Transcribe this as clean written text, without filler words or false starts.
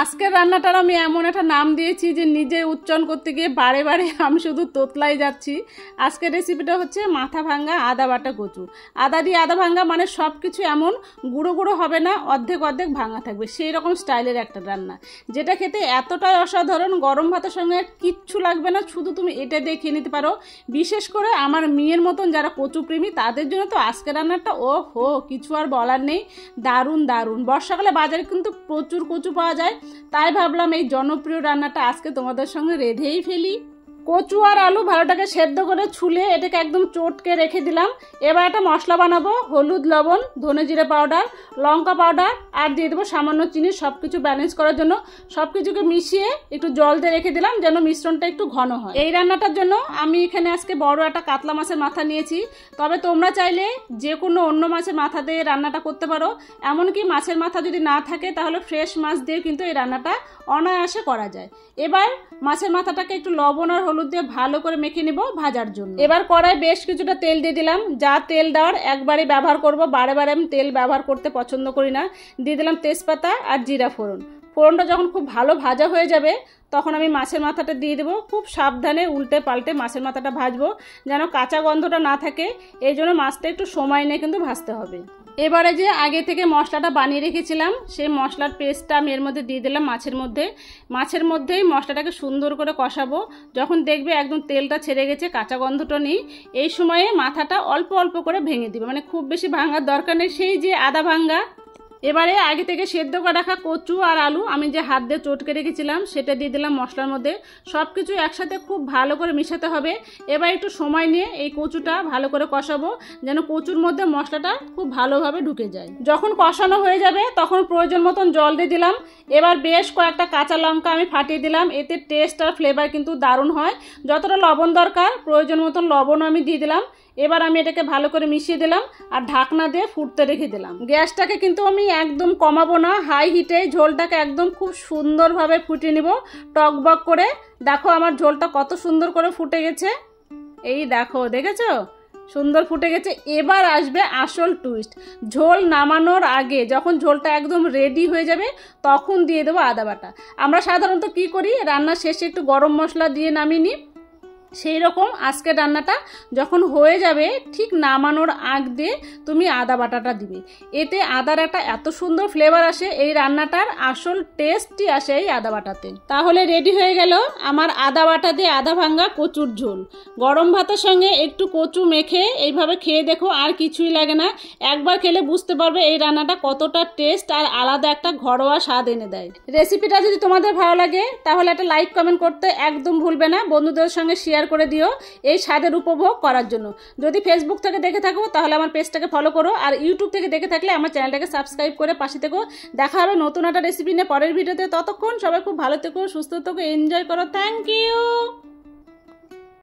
আজকের রান্নাটার আমি এমন একটা নাম দিয়েছি যে নিজে উচ্চারণ করতে গিয়ে বারে বারে আমি শুধু তোতলাই যাচ্ছি। আজকের রেসিপিটা হচ্ছে মাথা ভাঙ্গা আদা বাটা কচু। আদা দিয়ে আদা ভাঙ্গা মানে সব কিছু এমন গুঁড়ো গুঁড়ো হবে না, অর্ধেক অর্ধেক ভাঙা থাকবে, সেই রকম স্টাইলের একটা রান্না, যেটা খেতে এতটাই অসাধারণ, গরম ভাতের সঙ্গে কিচ্ছু লাগবে না, শুধু তুমি এটা দিয়ে খেয়ে নিতে পারো। বিশেষ করে আমার মেয়ের মতন যারা কচু প্রেমী তাদের জন্য তো আজকের রান্নাটা ও হো কিছু আর বলার নেই, দারুণ দারুণ। বর্ষাকালে বাজারে কিন্তু প্রচুর কচু পাওয়া যায়, তাই ভাবলাম এই জনপ্রিয় রান্নাটা আজকে তোমাদের সঙ্গে রেঁধেই ফেলি। কচু আর আলু ভালোটাকে সেদ্ধ করে ছুলে এটাকে একদম চটকে রেখে দিলাম। এবার একটা মশলা বানাবো, হলুদ, লবণ, ধনে জিরে পাউডার, লঙ্কা পাউডার আর দিয়ে দেবো সামান্য চিনি, সব কিছু ব্যালেন্স করার জন্য। সব কিছুকে মিশিয়ে একটু জল দিয়ে রেখে দিলাম যেন মিশ্রণটা একটু ঘন হয়। এই রান্নাটার জন্য আমি এখানে আজকে বড় একটা কাতলা মাছের মাথা নিয়েছি, তবে তোমরা চাইলে যে কোনো অন্য মাছের মাথা দিয়ে রান্নাটা করতে পারো। এমনকি মাছের মাথা যদি না থাকে তাহলে ফ্রেশ মাছ দিয়ে কিন্তু এই রান্নাটা অনায়াসে করা যায়। এবার মাছের মাথাটাকে একটু লবণ আর হলুদ দিয়ে ভালো করে মেখে নেব ভাজার জন্য। এবার কড়াই বেশ কিছুটা তেল দিয়ে দিলাম, যা তেল দেওয়ার একবারে ব্যবহার করব, বারে বারে আমি তেল ব্যবহার করতে পছন্দ করি না। দিয়ে দিলাম তেজপাতা আর জিরা ফোড়ন। ফোড়নটা যখন খুব ভালো ভাজা হয়ে যাবে তখন আমি মাছের মাথাটা দিয়ে দেবো। খুব সাবধানে উল্টে পাল্টে মাছের মাথাটা ভাজবো যেন কাঁচা গন্ধটা না থাকে, এই জন্য মাছটা একটু সময় নিয়ে কিন্তু ভাজতে হবে। এবারে যে আগে থেকে মশলাটা বানিয়ে রেখেছিলাম সেই মশলার পেস্টটা আমি এর মধ্যে দিয়ে দিলাম মাছের মধ্যেই মশলাটাকে সুন্দর করে কষাবো। যখন দেখবে একদম তেলটা ছেড়ে গেছে, কাঁচা গন্ধটা নেই, এই সময়ে মাথাটা অল্প অল্প করে ভেঙে দিবে, মানে খুব বেশি ভাঙার দরকার নেই, সেই যে আদা ভাঙ্গা। এবারে আগে থেকে সেদ্ধ করে রাখা কচু আর আলু আমি যে হাত দিয়ে চটকে রেখেছিলাম সেটা দিয়ে দিলাম মশলার মধ্যে। সব কিছু একসাথে খুব ভালো করে মিশাতে হবে। এবার একটু সময় নিয়ে এই কচুটা ভালো করে কষাবো যেন কচুর মধ্যে মশলাটা খুব ভালোভাবে ঢুকে যায়। যখন কষানো হয়ে যাবে তখন প্রয়োজন মতন জল দিয়ে দিলাম। এবার বেশ কয়েকটা কাঁচা লঙ্কা আমি ফাটিয়ে দিলাম, এতে টেস্ট আর ফ্লেভার কিন্তু দারুণ হয়। যতটা লবণ দরকার প্রয়োজন মতন লবণও আমি দিয়ে দিলাম। এবার আমি এটাকে ভালো করে মিশিয়ে দিলাম আর ঢাকনা দিয়ে ফুটতে রেখে দিলাম। গ্যাসটাকে কিন্তু আমি একদম কমাবো না, হাই হিটে ঝোলটাকে একদম খুব সুন্দরভাবে ফুটিয়ে নিব টকবক করে। দেখো আমার ঝোলটা কত সুন্দর করে ফুটে গেছে, এই দেখো, দেখেছো সুন্দর ফুটে গেছে। এবার আসবে আসল টুইস্ট, ঝোল নামানোর আগে যখন ঝোলটা একদম রেডি হয়ে যাবে তখন দিয়ে দেবো আদা বাটা। আমরা সাধারণত কি করি, রান্নার শেষে একটু গরম মশলা দিয়ে নামিয়ে নিই, সেই রকম আজকের রান্নাটা যখন হয়ে যাবে ঠিক নামানোর আগ দিয়ে তুমি আদা বাটাটা দিবে। এতে আদার একটা এত সুন্দর ফ্লেভার আসে, এই রান্নাটার আসল টেস্টই আসে এই আদা বাটাতে। তাহলে রেডি হয়ে গেল আমার আদা বাটা দিয়ে আদা ভাঙ্গা কচুর ঝোল। গরম ভাতের সঙ্গে একটু কচু মেখে এইভাবে খেয়ে দেখো, আর কিছুই লাগে না। একবার খেলে বুঝতে পারবে এই রান্নাটা কতটা টেস্ট আর আলাদা একটা ঘরোয়া স্বাদ এনে দেয়। রেসিপিটা যদি তোমাদের ভালো লাগে তাহলে একটা লাইক কমেন্ট করতে একদম ভুলবে না, বন্ধুদের সঙ্গে শেয়ার করে দিও এই স্বাদের উপভোগ করার জন্য। যদি ফেসবুক থেকে দেখে থাকো তাহলে আমার পেজটাকে ফলো করো, আর ইউটিউব থেকে দেখে থাকলে আমার চ্যানেলটাকে সাবস্ক্রাইব করে পাশে থেকো। দেখা হবে নতুন একটা রেসিপি নিয়ে পরের ভিডিওতে। ততক্ষণ সবাই খুব ভালো থেকো, সুস্থ থেকো, এনজয় করো। Thank you.